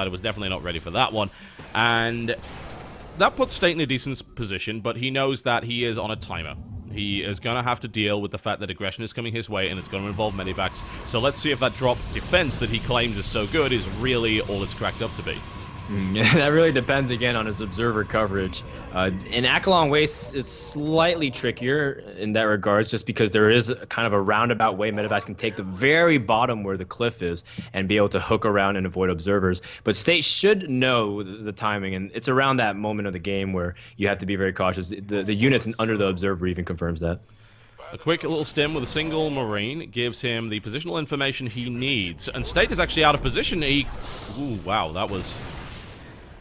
was definitely not ready for that one. And that puts State in a decent position, but he knows that he is on a timer. He is going to have to deal with the fact that aggression is coming his way, and it's going to involve medivacs. So let's see if that drop defense that he claims is so good is really all it's cracked up to be. Yeah, that really depends again on his observer coverage. In Akalon Waste, it's slightly trickier in that regards, just because there is kind of a roundabout way medevacs can take the very bottom where the cliff is and be able to hook around and avoid observers. But State should know the timing, and it's around that moment of the game where you have to be very cautious. The units under the observer even confirms that. A quick little stim with a single Marine gives him the positional information he needs. And State is actually out of position. Ooh, wow, that was...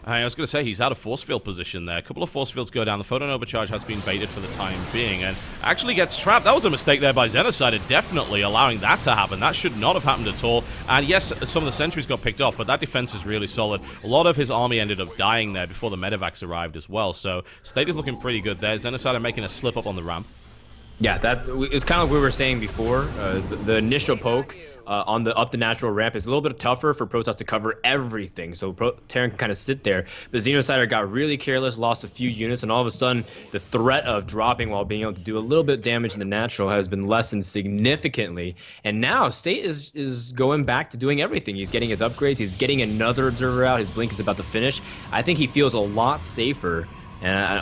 I was going to say, he's out of force field position there. A couple of force fields go down. The photon overcharge has been baited for the time being and actually gets trapped. That was a mistake there by Xenocider, definitely allowing that to happen. That should not have happened at all. And yes, some of the sentries got picked off, but that defense is really solid. A lot of his army ended up dying there before the medevacs arrived as well. So State is looking pretty good there. Xenocider making a slip up on the ramp. Yeah, it's kind of what we were saying before. The initial poke up the natural ramp is a little bit tougher for Protoss to cover everything, so Terran can kind of sit there. But Xenocider got really careless, lost a few units, and all of a sudden, the threat of dropping while being able to do a little bit of damage in the natural has been lessened significantly. And now State is going back to doing everything. He's getting his upgrades. He's getting another observer out. His blink is about to finish. I think he feels a lot safer. And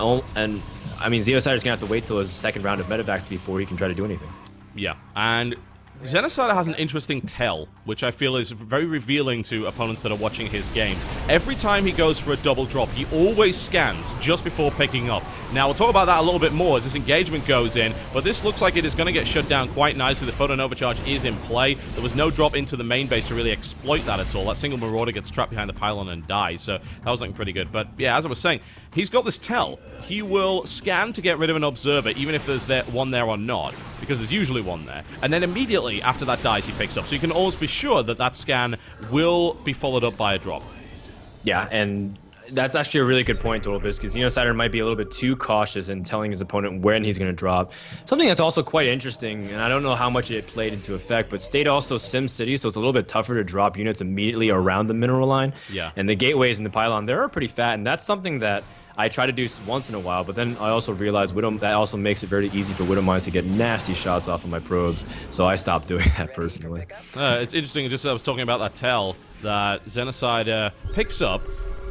I mean, Xenocider's gonna have to wait till his second round of medevacs before he can try to do anything. Yeah, and Xenocider has an interesting tell, which I feel is very revealing to opponents that are watching his games. Every time he goes for a double drop, he always scans just before picking up. Now, we'll talk about that a little bit more as this engagement goes in, but this looks like it is going to get shut down quite nicely. The photon overcharge is in play. There was no drop into the main base to really exploit that at all. That single Marauder gets trapped behind the pylon and dies, so that was looking pretty good. But yeah, as I was saying, he's got this tell. He will scan to get rid of an observer, even if there's one there or not, because there's usually one there. And then immediately after that dies, he picks up. So you can always be sure that that scan will be followed up by a drop. Yeah, and that's actually a really good point, Totalbiscuit, because Xenocider might be a little bit too cautious in telling his opponent when he's going to drop. Something that's also quite interesting, and I don't know how much it played into effect, but State also Sim City, so it's a little bit tougher to drop units immediately around the mineral line. Yeah. And the gateways and the pylon, they're pretty fat, and that's something that I try to do once in a while, but then I also realized that also makes it very easy for Widow Mines to get nasty shots off of my probes, so I stopped doing that personally. It's interesting, just as I was talking about that tell, that Xenocider picks up,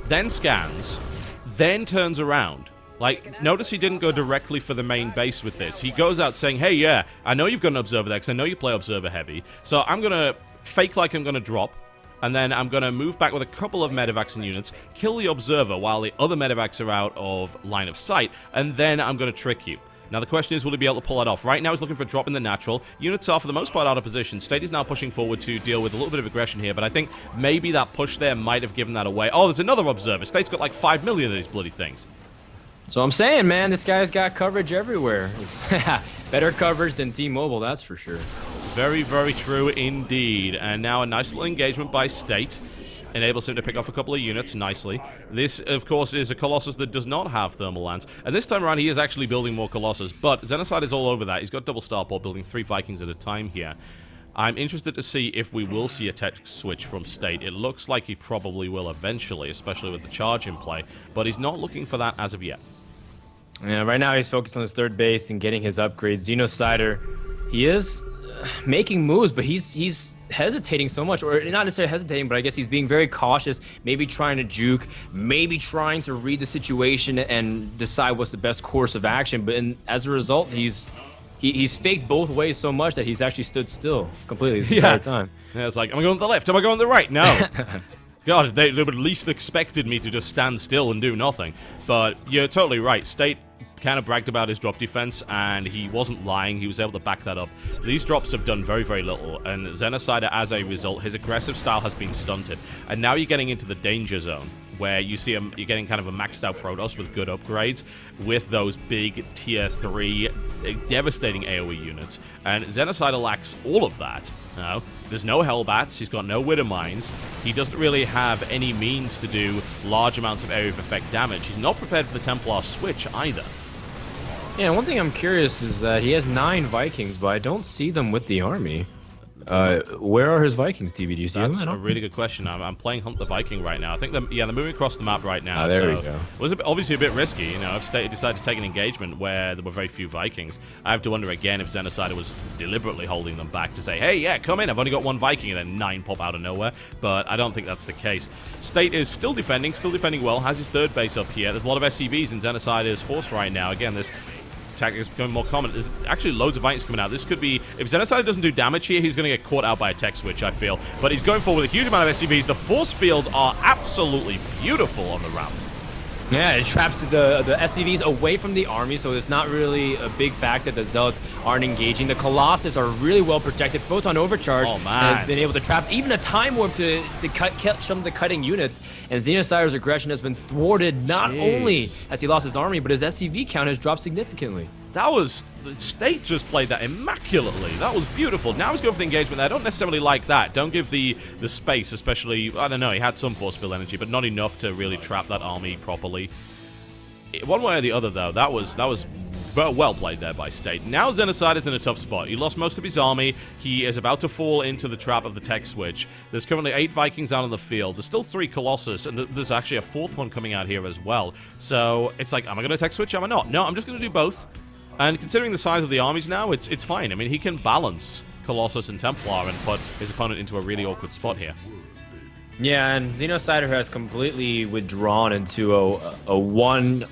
then scans, then turns around. Like, notice he didn't go directly for the main base with this. He goes out saying, hey, yeah, I know you've got an observer there, because I know you play observer heavy, so I'm going to fake like I'm going to drop, and then I'm going to move back with a couple of medevacs and units, kill the observer while the other medevacs are out of line of sight, and then I'm going to trick you. Now, the question is, will he be able to pull that off? Right now, he's looking for a drop in the natural. Units are, for the most part, out of position. State is now pushing forward to deal with a little bit of aggression here, but I think maybe that push there might have given that away. Oh, there's another observer. State's got like 5 million of these bloody things. So I'm saying, man, this guy's got coverage everywhere. Better coverage than T-Mobile, that's for sure. Very, very true indeed. And now a nice little engagement by State. Enables him to pick off a couple of units nicely. This, of course, is a Colossus that does not have thermal lance. And this time around, he is actually building more Colossus. But Xenocide is all over that. He's got double starport, building 3 Vikings at a time here. I'm interested to see if we will see a tech switch from State. It looks like he probably will eventually, especially with the charge in play. But he's not looking for that as of yet. Yeah, right now he's focused on his third base and getting his upgrades. Xenocider, he is making moves, but he's hesitating so much, or not necessarily hesitating, but I guess he's being very cautious, maybe trying to juke, maybe trying to read the situation and decide what's the best course of action. But as a result, he's faked both ways so much that he's actually stood still completely the entire time. Yeah, it's like, am I going to the left? Am I going to the right? No. God, they would at least expected me to just stand still and do nothing. But you're totally right. State kind of bragged about his drop defense, and he wasn't lying. He was able to back that up. These drops have done very, very little, and Xenocider, as a result, his aggressive style has been stunted. And now you're getting into the danger zone, where you see you're getting kind of a maxed out Protoss with good upgrades, with those big tier 3 devastating AoE units. And Xenocider lacks all of that. No, there's no Hellbats, he's got no Widow Mines, he doesn't really have any means to do large amounts of area of effect damage. He's not prepared for the Templar switch either. Yeah, one thing I'm curious is that he has 9 Vikings, but I don't see them with the army. Where are his Vikings, TV? Do you see them? That's a really good question. I'm playing Hunt the Viking right now. I think they're moving across the map right now. Oh, there so we go. It was obviously a bit risky, you know, if State decided to take an engagement where there were very few Vikings. I have to wonder again if Xenocider was deliberately holding them back to say, hey, yeah, come in, I've only got one Viking, and then 9 pop out of nowhere. But I don't think that's the case. State is still defending well, has his third base up here. There's a lot of SCVs in Xenocider's force right now. Again, this tactic is becoming more common. There's actually loads of Vikings coming out. This could be, if Xenocider doesn't do damage here, he's going to get caught out by a tech switch, I feel. But he's going forward with a huge amount of SCVs. The force fields are absolutely beautiful on the ramp. Yeah, it traps the SCVs away from the army, so it's not really a big fact that the Zealots aren't engaging. The Colossus are really well protected. Photon Overcharge has been able to trap even a Time Warp to catch some of the cutting units. And Xenocider's aggression has been thwarted not only as he lost his army, but his SCV count has dropped significantly. That was, the State just played that immaculately. That was beautiful. Now he's going for the engagement there. I don't necessarily like that. Don't give the space, especially, I don't know, he had some force field energy, but not enough to really trap that army properly. One way or the other, though, that was very well played there by State. Now Xenocide is in a tough spot. He lost most of his army. He is about to fall into the trap of the tech switch. There's currently 8 Vikings out on the field. There's still 3 Colossus, and there's actually a 4th one coming out here as well. So it's like, am I going to tech switch? Am I not? No, I'm just going to do both. And considering the size of the armies now, it's fine. I mean, he can balance Colossus and Templar and put his opponent into a really awkward spot here. Yeah, and Xenocider has completely withdrawn into a one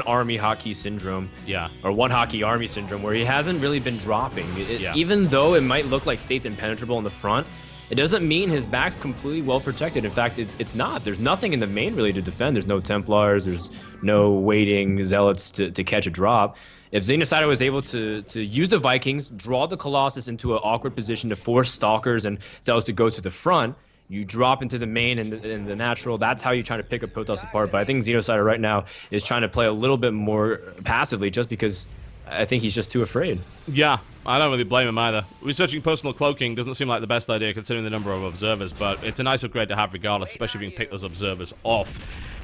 army hockey syndrome. Yeah. Or one hockey army syndrome, where he hasn't really been dropping. Even though it might look like State's impenetrable in the front, it doesn't mean his back's completely well protected. In fact, it's not. There's nothing in the main really to defend. There's no Templars. There's no waiting Zealots to catch a drop. If Xenocider was able to use the Vikings, draw the Colossus into an awkward position to force Stalkers and Zealots to go to the front, you drop into the main and the natural. That's how you're trying to pick up Protoss apart. But I think Xenocider right now is trying to play a little bit more passively just because I think he's just too afraid. Yeah, I don't really blame him either. Researching personal cloaking doesn't seem like the best idea considering the number of observers, but it's a nice upgrade to have regardless, especially if you can pick those observers off.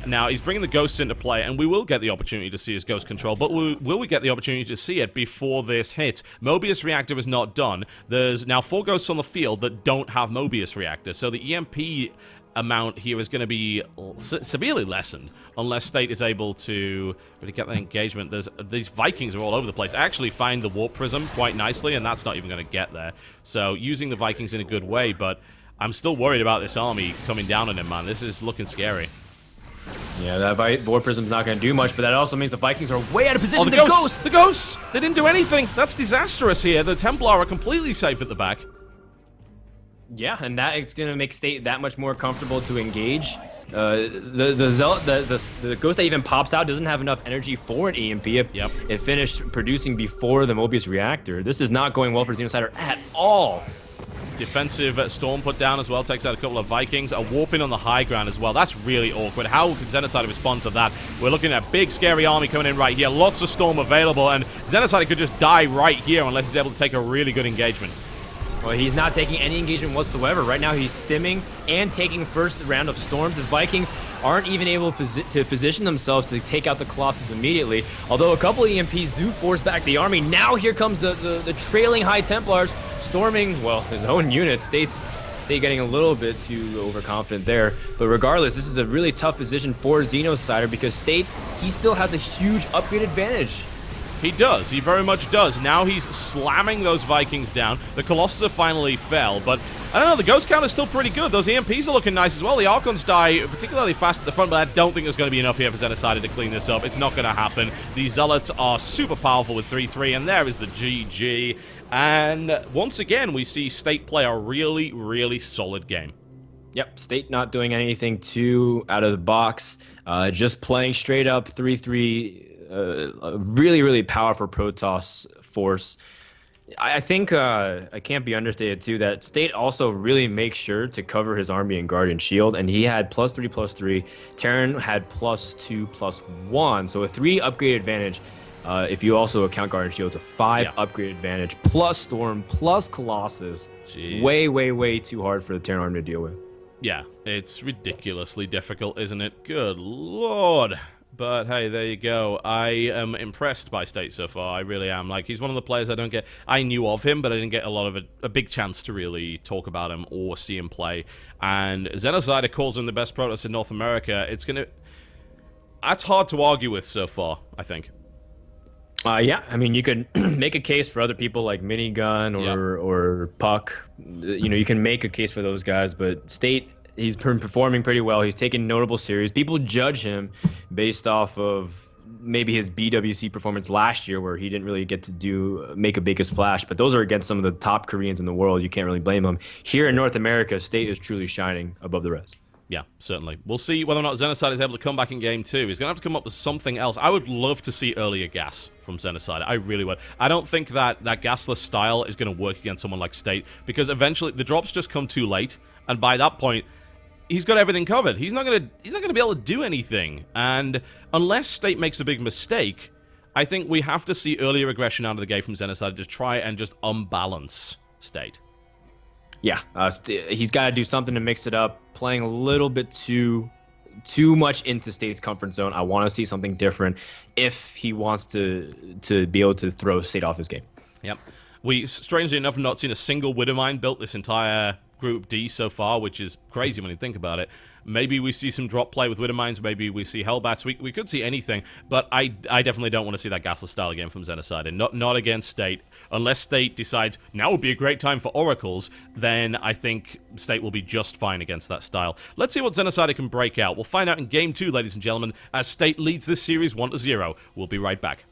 Now, he's bringing the ghosts into play, and we will get the opportunity to see his ghost control, but will we get the opportunity to see it before this hit? Mobius Reactor is not done. There's now 4 ghosts on the field that don't have Mobius Reactor, so the EMP amount here is going to be severely lessened unless State is able to really get that engagement. These Vikings are all over the place. I actually find the Warp Prism quite nicely, and that's not even going to get there. So using the Vikings in a good way, but I'm still worried about this army coming down on him, man. This is looking scary. Yeah, that Warp Prism's not going to do much, but that also means the Vikings are way out of position. Oh, the ghosts! The ghosts! They didn't do anything! That's disastrous here. The Templar are completely safe at the back. Yeah, and that it's going to make State that much more comfortable to engage. The ghost that even pops out doesn't have enough energy for an EMP. It finished producing before the Mobius Reactor. This is not going well for Xenocider at all. Defensive storm put down as well, takes out a couple of Vikings. A warping on the high ground as well. That's really awkward. How can Xenocider respond to that? We're looking at a big, scary army coming in right here. Lots of storm available, and Xenocider could just die right here unless he's able to take a really good engagement. Well, he's not taking any engagement whatsoever. Right now, he's stimming and taking first round of storms. His Vikings aren't even able to position themselves to take out the Colossus immediately. Although a couple of EMPs do force back the army. Now here comes the trailing High Templars storming, well, his own unit. State getting a little bit too overconfident there. But regardless, this is a really tough position for Xenocider because State, he still has a huge upgrade advantage. He does. He very much does. Now he's slamming those Vikings down. The Colossus finally fell, but I don't know, the Ghost count is still pretty good. Those EMPs are looking nice as well. The Archons die particularly fast at the front, but I don't think there's going to be enough here for Xenocider to clean this up. It's not going to happen. The Zealots are super powerful with 3-3, and there is the GG. And once again, we see State play a really, really solid game. Yep, State not doing anything too out of the box. Just playing straight up 3-3. Really, really powerful Protoss force. I think I can't be understated too that State also really makes sure to cover his army in Guardian Shield, and he had +3/+3. Terran had +2/+1, so a 3 upgrade advantage. If you also account Guardian Shield, it's a 5 upgrade advantage plus Storm plus Colossus. Jeez. Way too hard for the Terran army to deal with. Yeah, it's ridiculously difficult, isn't it? Good lord. But hey, there you go. I am impressed by State so far. I really am. Like, he's one of the players I knew of him, but I didn't get a big chance to really talk about him or see him play. And Xenocider calls him the best Protoss in North America. That's hard to argue with so far, I think. Yeah, I mean, you could make a case for other people like Minigun or Puck. You know, you can make a case for those guys, but State, he's been performing pretty well. He's taken notable series. People judge him based off of maybe his BWC performance last year, where he didn't really get to make a big splash. But those are against some of the top Koreans in the world. You can't really blame him. Here in North America, State is truly shining above the rest. Yeah, certainly. We'll see whether or not Xenocide is able to come back in Game 2. He's going to have to come up with something else. I would love to see earlier gas from Xenocide. I really would. I don't think that gasless style is going to work against someone like State, because eventually the drops just come too late, and by that point, he's got everything covered. He's not going to be able to do anything. And unless State makes a big mistake, I think we have to see earlier aggression out of the gate from Xenocide to try and just unbalance State. Yeah, he's got to do something to mix it up. Playing a little bit too much into State's comfort zone. I want to see something different if he wants to be able to throw State off his game. Yep. We, strangely enough, have not seen a single Widowmine built this entire Group D so far, which is crazy when you think about it. Maybe we see some drop play with Widowmines, maybe we see Hellbats, we could see anything, but I definitely don't want to see that gasless style again from Xenocide, and not against State. Unless State decides, now would be a great time for Oracles, then I think State will be just fine against that style. Let's see what Xenocide can break out. We'll find out in Game 2, ladies and gentlemen, as State leads this series 1-0. We'll be right back.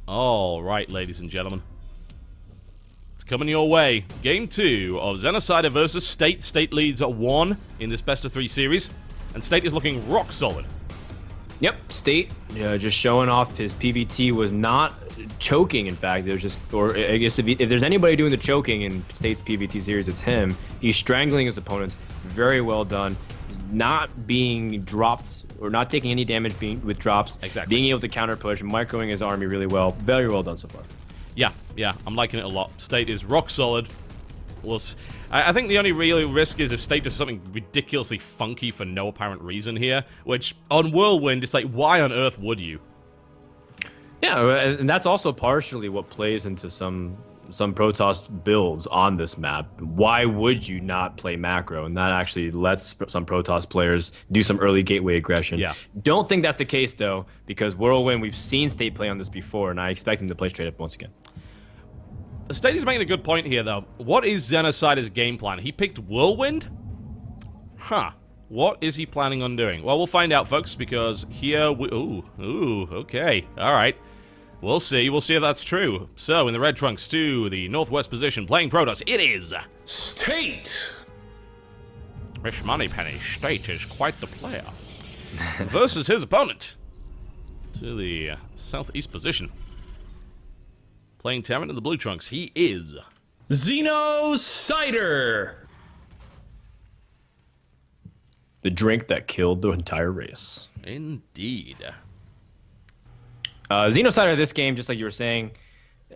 All right, ladies and gentlemen. It's coming your way. Game 2 of Xenocider versus State. State leads 1 in this best-of-3 series, and State is looking rock solid. Yep, State just showing off his PVT was not choking, in fact. It was just, or I guess if there's anybody doing the choking in State's PVT series, it's him. He's strangling his opponents. Very well done. not being dropped or not taking any damage with drops. Exactly. Being able to counter push, microing his army really well. Very well done so far. Yeah, I'm liking it a lot. State is rock solid. I think the only real risk is if State does something ridiculously funky for no apparent reason here, which on Whirlwind, it's like, why on earth would you? Yeah, and that's also partially what plays into some Protoss builds on this map. Why would you not play macro? And that actually lets some Protoss players do some early gateway aggression. Yeah. Don't think that's the case, though, because Whirlwind, we've seen State play on this before, and I expect him to play straight up once again. State is making a good point here, though. What is Xenocider's game plan? He picked Whirlwind? Huh. What is he planning on doing? Well, we'll find out, folks, because here we... Ooh, okay. All right. We'll see. We'll see if that's true. So, in the red trunks to the northwest position, playing Protoss, it is... State! Rich Moneypenny, State is quite the player. Versus his opponent. To the southeast position. Playing Terran in the blue trunks, he is... Xenocider! The drink that killed the entire race. Indeed. Xenocider this game, just like you were saying,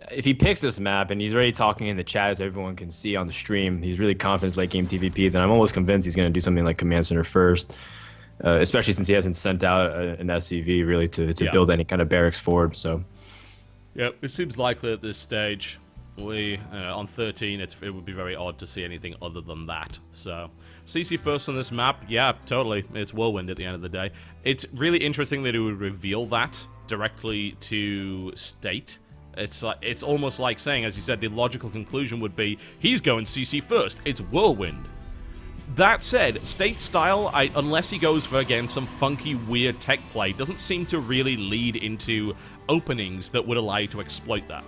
if he picks this map and he's already talking in the chat as everyone can see on the stream, he's really confident late game TVP, then I'm almost convinced he's going to do something like Command Center first, especially since he hasn't sent out an SCV really to build any kind of barracks forward. So, yeah, it seems likely at this stage. On 13, it would be very odd to see anything other than that. So, CC first on this map, yeah, totally. It's Whirlwind at the end of the day. It's really interesting that it would reveal that directly to State. It's almost like saying, as you said, the logical conclusion would be, he's going CC first. It's Whirlwind. That said, State's style, unless he goes for, again, some funky, weird tech play, doesn't seem to really lead into openings that would allow you to exploit that.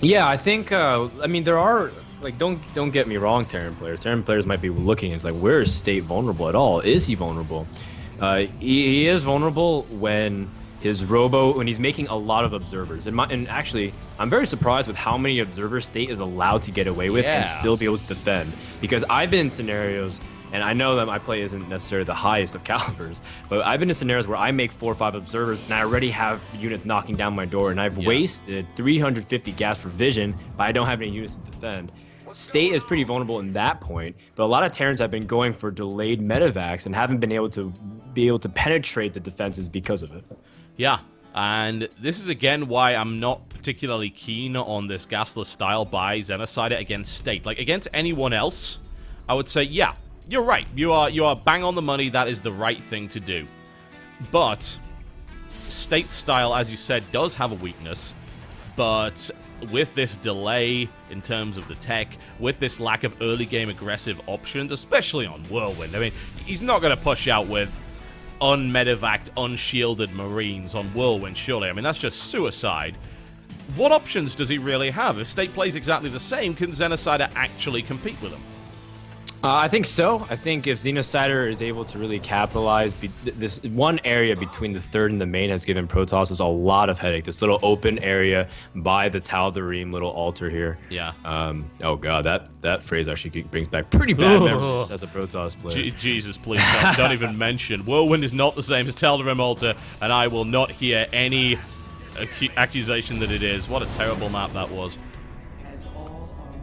Yeah, I think, I mean, there are, like, don't get me wrong, Terran players. Terran players might be looking, it's like, where is State vulnerable at all? Is he vulnerable? He is vulnerable when when he's making a lot of observers. And actually, I'm very surprised with how many observers State is allowed to get away with and still be able to defend. Because I've been in scenarios, and I know that my play isn't necessarily the highest of calibers, but I've been in scenarios where I make 4 or 5 observers, and I already have units knocking down my door, and I've wasted 350 gas for vision, but I don't have any units to defend. State is pretty vulnerable in that point, but a lot of Terrans have been going for delayed medevacs and haven't been able to penetrate the defenses because of it. Yeah, and this is again why I'm not particularly keen on this gasless style by Xenocider against State. Like, against anyone else, I would say, yeah, you're right. You are bang on the money. That is the right thing to do. But State style, as you said, does have a weakness. But with this delay in terms of the tech, with this lack of early game aggressive options, especially on Whirlwind, I mean, he's not going to push out with unmedevaced, unshielded Marines on Whirlwind, surely. I mean, that's just suicide. What options does he really have? If State plays exactly the same, can Xenocider actually compete with him? I think so. I think if Xenocider is able to really capitalize, this one area between the third and the main has given Protoss a lot of headache. This little open area by the Tal'Darim little altar here. Yeah. Oh god, that phrase actually brings back pretty bad memories as a Protoss player. Jesus, please don't even mention. Whirlwind is not the same as Tal'Darim altar, and I will not hear any accusation that it is. What a terrible map that was.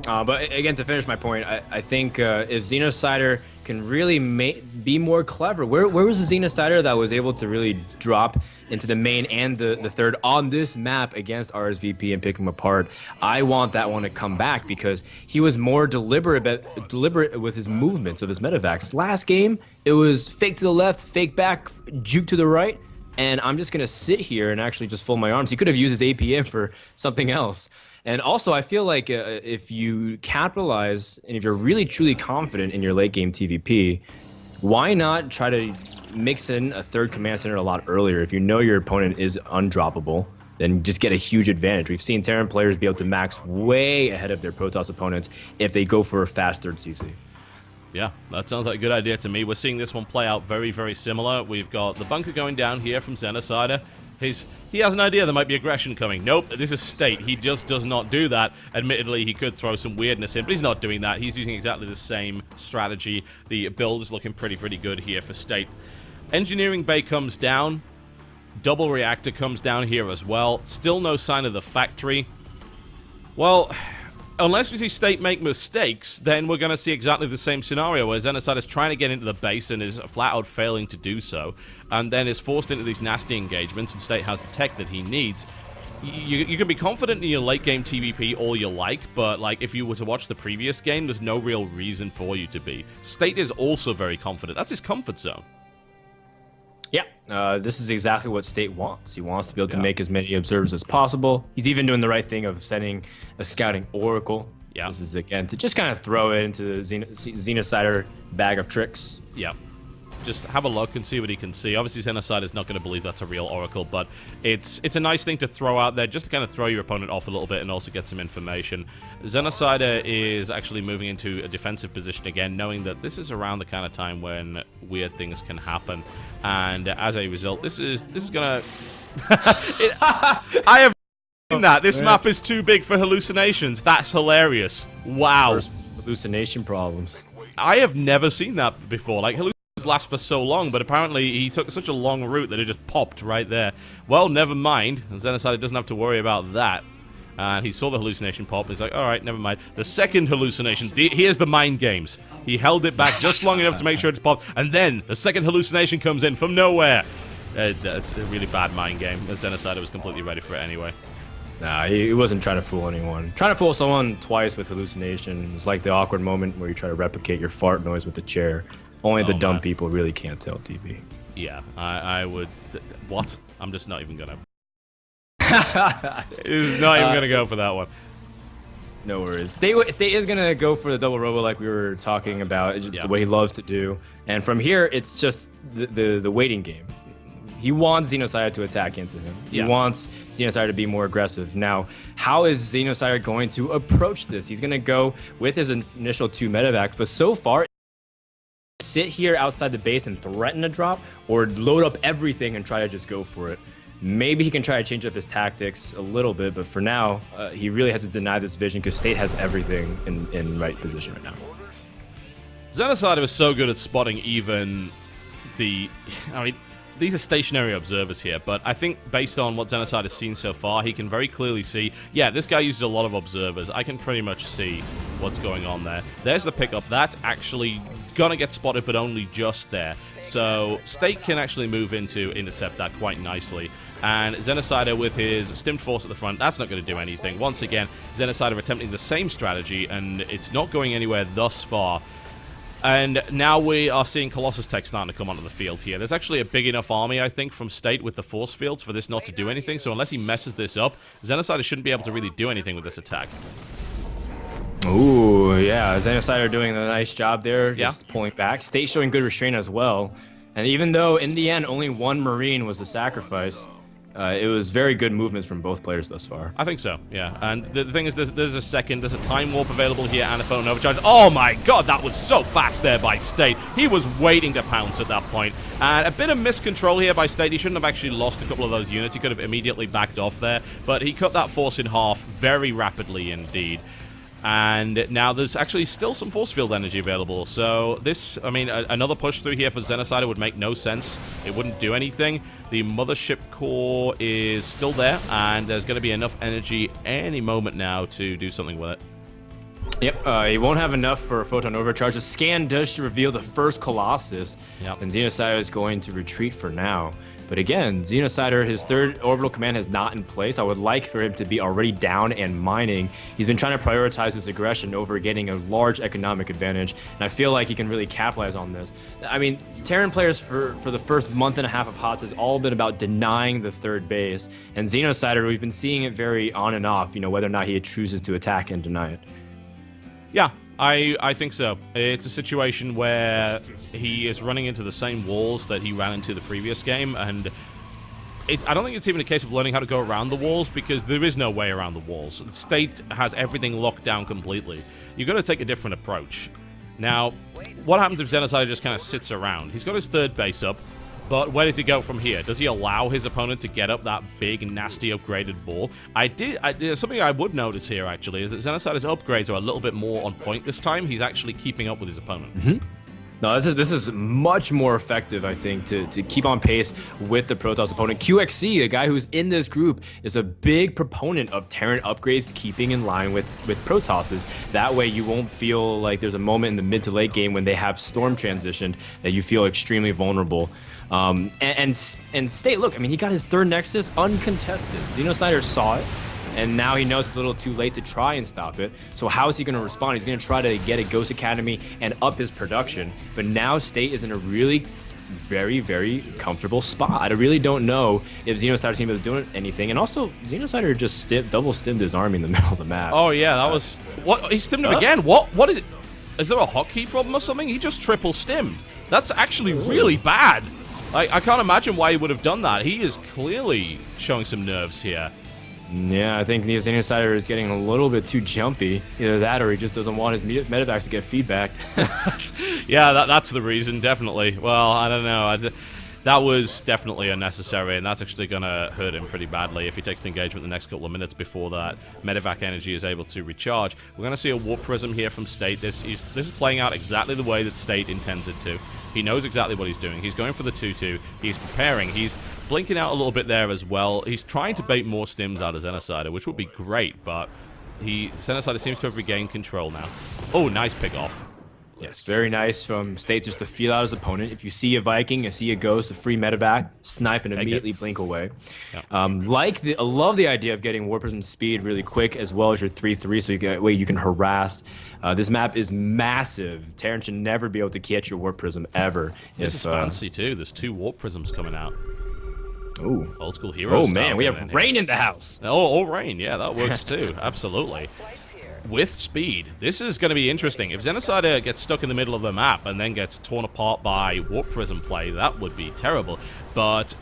But again, to finish my point, I think if Xenocider can really be more clever, where was the Xenocider that was able to really drop into the main and the third on this map against RSVP and pick him apart? I want that one to come back because he was more deliberate with his movements of his medevacs. Last game, it was fake to the left, fake back, juke to the right, and I'm just going to sit here and actually just fold my arms. He could have used his APM for something else. And also, I feel like if you capitalize and if you're really truly confident in your late game TVP, why not try to mix in a third command center a lot earlier? If you know your opponent is undroppable, then just get a huge advantage. We've seen Terran players be able to max way ahead of their Protoss opponents if they go for a fast third CC. Yeah, that sounds like a good idea to me. We're seeing this one play out very, very similar. We've got the bunker going down here from Xenocider. He has an idea there might be aggression coming. Nope, this is State. He just does not do that. Admittedly, he could throw some weirdness in, but he's not doing that. He's using exactly the same strategy. The build is looking pretty good here for State. Engineering Bay comes down. Double reactor comes down here as well. Still no sign of the factory. Well, unless we see State make mistakes, then we're going to see exactly the same scenario where Xenocide is trying to get into the base and is flat out failing to do so, and then is forced into these nasty engagements, and State has the tech that he needs. You can be confident in your late game TVP all you like, but like if you were to watch the previous game, there's no real reason for you to be. State is also very confident. That's his comfort zone. Yeah, this is exactly what State wants. He wants to be able to make as many observers as possible. He's even doing the right thing of sending a scouting oracle. Yeah. This is, again, to just kind of throw it into the Xenocider bag of tricks. Yeah. Just have a look and see what he can see. Obviously, Xenocide is not going to believe that's a real oracle, but it's a nice thing to throw out there just to kind of throw your opponent off a little bit and also get some information. Xenocider is actually moving into a defensive position again, knowing that this is around the kind of time when weird things can happen, and as a result, this is gonna. I have seen that. This map is too big for hallucinations. That's hilarious. Wow. First hallucination problems. I have never seen that before. Like hallucinations last for so long, but apparently he took such a long route that it just popped right there. Well, never mind. Xenocide doesn't have to worry about that. And he saw the hallucination pop, and he's like, alright, never mind. The second hallucination, here's the mind games. He held it back just long enough to make sure it popped, and then the second hallucination comes in from nowhere. That's a really bad mind game. Xenocide was completely ready for it anyway. Nah, he wasn't trying to fool anyone. Trying to fool someone twice with hallucination is like the awkward moment where you try to replicate your fart noise with a chair. Only the dumb people really can't tell TV. Yeah, I would... What? I'm just not even gonna... He's not even gonna go for that one. No worries. State is gonna go for the double robo like we were talking about. It's just the way he loves to do. And from here, it's just the waiting game. He wants Xenocider to attack into him. He wants Xenocider to be more aggressive. Now, how is Xenocider going to approach this? He's gonna go with his initial 2 medevacs, but so far, sit here outside the base and threaten a drop, or load up everything and try to just go for it. Maybe he can try to change up his tactics a little bit, but for now, he really has to deny this vision because State has everything in right position right now. Xenocider is so good at spotting even the... I mean, these are stationary observers here, but I think based on what Xenocide has seen so far, he can very clearly see, yeah, this guy uses a lot of observers. I can pretty much see what's going on there. There's the pickup. That's actually gonna get spotted, but only just there. So State can actually move in to intercept that quite nicely. And Xenocider with his stimmed force at the front, that's not going to do anything. Once again, Xenocider attempting the same strategy, and it's not going anywhere thus far. And now we are seeing Colossus Tech starting to come onto the field here. There's actually a big enough army, I think, from State with the force fields for this not to do anything. So unless he messes this up, Xenocider shouldn't be able to really do anything with this attack. Ooh, yeah. Xenocider doing a nice job there, just pulling back. State showing good restraint as well. And even though, in the end, only 1 Marine was the sacrifice, it was very good movements from both players thus far. I think so, yeah. And the thing is, there's a time warp available here and a phone overcharge. Oh my god, that was so fast there by State. He was waiting to pounce at that point. And a bit of miscontrol here by State. He shouldn't have actually lost a couple of those units. He could have immediately backed off there. But he cut that force in half very rapidly indeed. And now there's actually still some force field energy available. So this, I mean, another push through here for Xenocider would make no sense. It wouldn't do anything. The mothership core is still there, and there's going to be enough energy any moment now to do something with it. Yep, he won't have enough for a photon overcharge. The scan does reveal the first Colossus, and Xenocider is going to retreat for now. But again, Xenocider, his 3rd orbital command is not in place. I would like for him to be already down and mining. He's been trying to prioritize his aggression over getting a large economic advantage, and I feel like he can really capitalize on this. I mean, Terran players for the first month and a half of HOTS has all been about denying the 3rd base, and Xenocider, we've been seeing it very on and off, you know, whether or not he chooses to attack and deny it. Yeah, I think so. It's a situation where he is running into the same walls that he ran into the previous game, and I don't think it's even a case of learning how to go around the walls, because there is no way around the walls. The State has everything locked down completely. You've got to take a different approach. Now, what happens if Xenocider just kind of sits around? He's got his 3rd base up. But where does he go from here? Does he allow his opponent to get up that big, nasty upgraded ball? Something I would notice here, actually, is that Xenocider's upgrades are a little bit more on point this time. He's actually keeping up with his opponent. No, this is much more effective, I think, to keep on pace with the Protoss opponent. QXC, the guy who's in this group, is a big proponent of Terran upgrades keeping in line with Protosses. That way you won't feel like there's a moment in the mid to late game when they have Storm transitioned that you feel extremely vulnerable. And State, look, I mean, he got his third Nexus uncontested. Xenocider saw it. And now he knows it's a little too late to try and stop it. So how is he going to respond? He's going to try to get a Ghost Academy and up his production. But now State is in a really very, very comfortable spot. I really don't know if Xenocider's going to be able to do anything. And also, Xenocider just double stimmed his army in the middle of the map. Oh, yeah, that was... What? He stimmed him again? What is it? Is there a hotkey problem or something? He just triple stimmed. That's actually really bad. I can't imagine why he would have done that. He is clearly showing some nerves here. Yeah, I think the Xenocider is getting a little bit too jumpy. Either that or he just doesn't want his medevacs to get feedbacked. Yeah, that's the reason, definitely. Well, I don't know. That was definitely unnecessary, and that's actually going to hurt him pretty badly if he takes the engagement the next couple of minutes before that medevac energy is able to recharge. We're going to see a Warp Prism here from State. This is playing out exactly the way that State intends it to. He knows exactly what he's doing. He's going for the 2-2. He's preparing. He's blinking out a little bit there as well. He's trying to bait more stims out of Xenocider, which would be great, but Xenocider seems to have regained control now. Oh, nice pick off. Yes, very nice from State just to feel out his opponent. If you see a Viking, you see a Ghost, a free medevac, snipe and immediately blink away. Yep. I love the idea of getting Warp Prism speed really quick as well as your 3-3 so you can harass. This map is massive. Terran should never be able to catch your Warp Prism ever. This is fancy too. There's 2 Warp Prisms coming out. Ooh. Old school hero. Oh man, we have rain in the house. Oh, rain. Yeah, that works too. Absolutely. With speed, this is going to be interesting. If Xenocider gets stuck in the middle of the map and then gets torn apart by Warp Prism play, that would be terrible. But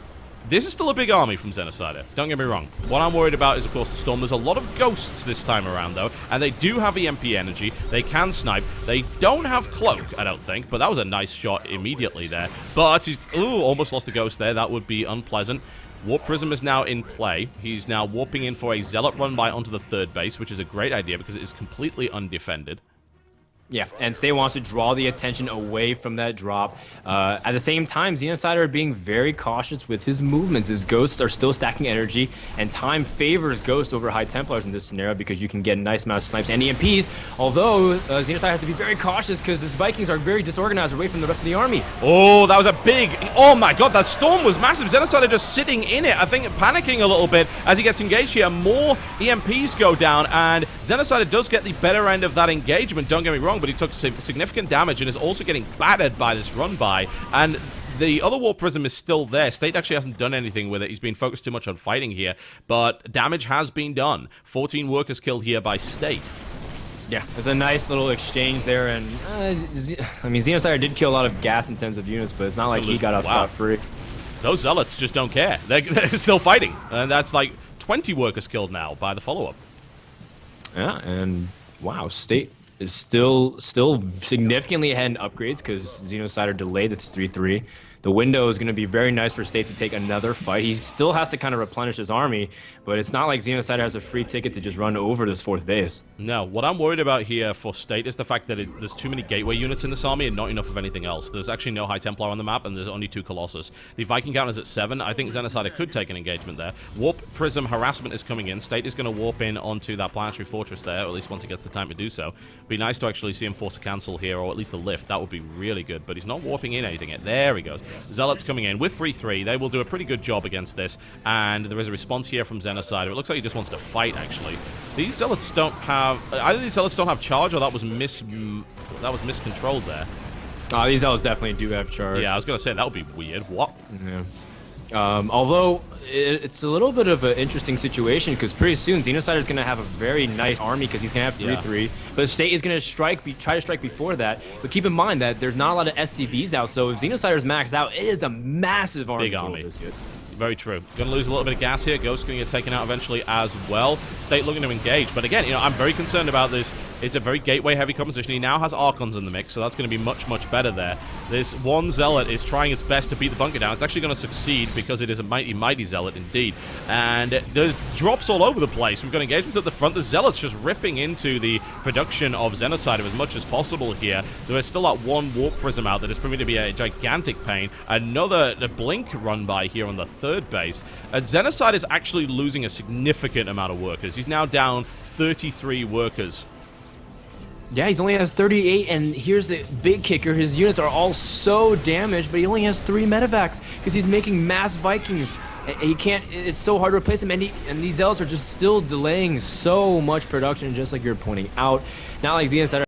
this is still a big army from Xenocider. Don't get me wrong. What I'm worried about is, of course, the Storm. There's a lot of Ghosts this time around, though, and they do have EMP energy. They can snipe. They don't have Cloak, I don't think, but that was a nice shot immediately there. But he's almost lost a Ghost there. That would be unpleasant. Warp Prism is now in play. He's now warping in for a Zealot run by onto the 3rd base, which is a great idea because it is completely undefended. Yeah, and State wants to draw the attention away from that drop. At the same time, Xenocider being very cautious with his movements. His Ghosts are still stacking energy, and time favors Ghost over High Templars in this scenario because you can get a nice amount of snipes and EMPs. Although, Xenocider has to be very cautious because his Vikings are very disorganized away from the rest of the army. Oh, that was a big... Oh my god, that Storm was massive. Xenocider just sitting in it. I think panicking a little bit as he gets engaged here. More EMPs go down, and Xenocider does get the better end of that engagement, don't get me wrong, but he took significant damage and is also getting battered by this run by. And the other Warp Prism is still there. State actually hasn't done anything with it. He's been focused too much on fighting here, but damage has been done. 14 workers killed here by State. Yeah, there's a nice little exchange there, and I mean, Xenocider did kill a lot of gas-intensive units, but it's not like he got off scot-free. Those Zealots just don't care. They're still fighting, and that's like 20 workers killed now by the follow-up. Yeah, and wow, State is still significantly ahead in upgrades because Xenocider delayed its 3-3. The window is going to be very nice for State to take another fight. He still has to kind of replenish his army, but it's not like Xenocider has a free ticket to just run over this 4th base. No, what I'm worried about here for State is the fact that there's too many gateway units in this army and not enough of anything else. There's actually no High Templar on the map, and there's only 2 Colossus. The Viking count is at 7. I think Xenocider could take an engagement there. Warp Prism harassment is coming in. State is going to warp in onto that planetary fortress there, or at least once he gets the time to do so. Be nice to actually see him force a cancel here, or at least a lift. That would be really good, but he's not warping in anything yet. There he goes. Zealots coming in with 3-3. They will do a pretty good job against this, and there is a response here from Xenocider. It looks like he just wants to fight, actually. These Zealots don't have... Either these Zealots don't have charge, or that was miscontrolled there. Oh, these Zealots definitely do have charge. Yeah, I was going to say, that would be weird. What? Yeah. Although, it's a little bit of an interesting situation because pretty soon Xenocider is going to have a very nice army because he's going to have 3-3. But State is going to try to strike before that. But keep in mind that there's not a lot of SCVs out, so if Xenocider is maxed out, it is a massive army. Big army. Very true. Going to lose a little bit of gas here. Ghost's going to get taken out eventually as well. State looking to engage. But again, I'm very concerned about this. It's a very gateway-heavy composition. He now has Archons in the mix, so that's going to be much, much better there. This one Zealot is trying its best to beat the bunker down. It's actually going to succeed because it is a mighty, mighty Zealot indeed. And there's drops all over the place. We've got engagements at the front. The Zealot's just ripping into the production of Xenocide as much as possible here. There is still that one Warp Prism out that is proving to be a gigantic pain. Another Blink run by here on the third base. Xenocide is actually losing a significant amount of workers. He's now down 33 workers. Yeah, he only has 38, and here's the big kicker. His units are all so damaged, but he only has 3 medevacs because he's making mass Vikings. He can't, it's so hard to replace him, and these Zealots are just still delaying so much production, just like you're pointing out. Not like Xenocide